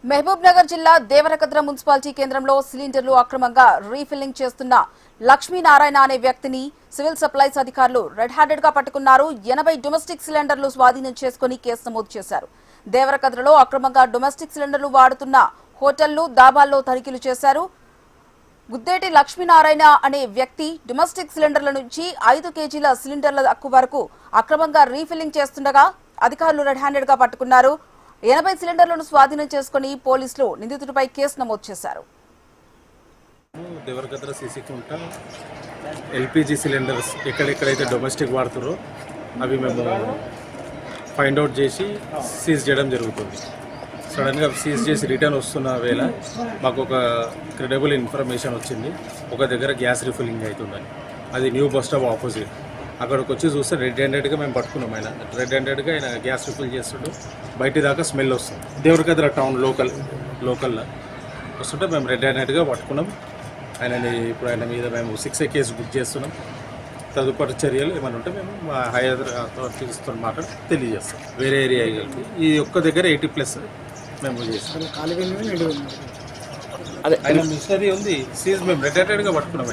మహబూబ్ నగర్ జిల్లా దేవరకద్ర మున్సిపాలిటీ కేంద్రంలో సిలిండర్లు అక్రమంగా రీఫిల్లింగ్ చేస్తున్న లక్ష్మీనారాయణ అనే వ్యక్తిని సివిల్ సప్లైస్ అధికారులు రెడ్ హ్యాండెడ్ గా పట్టుకున్నారు. 80 డొమెస్టిక్ సిలిండర్లు స్వాధీనం చేసుకుని కేసు నమోదు చేశారు. దేవరకద్రలో అక్రమంగా డొమెస్టిక్ సిలిండర్లు వాడుతున్న హోటళ్లు, దాబాల్లో తనిఖీలు చేశారు. గుద్దేటి లక్ష్మీనారాయణ అనే వ్యక్తి డొమెస్టిక్ సిలిండర్ల నుంచి 5 కేజీల సిలిండర్ల వరకు అక్రమంగా రీఫిల్లింగ్ చేస్తుండగా అధికారులు రెడ్ హ్యాండెడ్ గా పట్టుకున్నారు. 80 సిలిండర్లను స్వాధీనం చేసుకుని పోలీసులు నిందితుడిపై కేసు నమోదు చేశారు. దేవరకద్ర సీసీ కుంట ఎల్పిజి సిలిండర్స్ ఎక్కడెక్కడైతే డొమెస్టిక్ వాడుతారో అవి మేము ఫైండ్ అవుట్ చేసి సీజ్ చేయడం జరుగుతుంది. సడన్గా సీజ్ చేసి రిటర్న్ వస్తున్న వేళ మాకు ఒక క్రెడిబుల్ ఇన్ఫర్మేషన్ వచ్చింది, ఒక దగ్గర గ్యాస్ రీఫిల్లింగ్ అవుతుందని. అది న్యూ బస్ స్టాప్ ఆపోజిట్. అక్కడికి వచ్చి చూస్తే రెడ్ హ్యాండెడ్గా మేము పట్టుకున్నాం. ఆయన రెడ్ హ్యాండెడ్గా ఆయన గ్యాస్ రీఫిల్ చేస్తుంటే బయట దాకా స్మెల్ వస్తుంది. దేవరకద్ర టౌన్ లోకల్లో వస్తుంటే మేము రెడ్ హ్యాండెడ్గా పట్టుకున్నాం. ఇప్పుడు ఆయన మీద మేము 6A కేసు బుక్ చేస్తున్నాం. తదుపరి చర్యలు ఏమైనా ఉంటే మేము మా హైయర్ అథారిటీస్తో మాట్లాడి తెలియజేస్తాం. వేరే ఏరియా కలిపి ఈ ఒక్క దగ్గర 80+ మేము చేస్తాం. అదే ఆయన మిషనరీ ఉంది సీజ్ మేము రెడ్ హ్యాండెడ్గా పట్టుకున్నాం.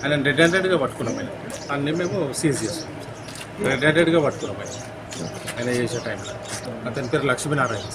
ఆయన రెడ్ హ్యాండెడ్గా పట్టుకున్నాం. అన్నీ మేము సీజ్ చేస్తాం. రెడ్ హ్యాండెడ్గా పట్టుకున్నాం ఆయన చేసే టైంలో. అతని పేరు లక్ష్మీనారాయణ.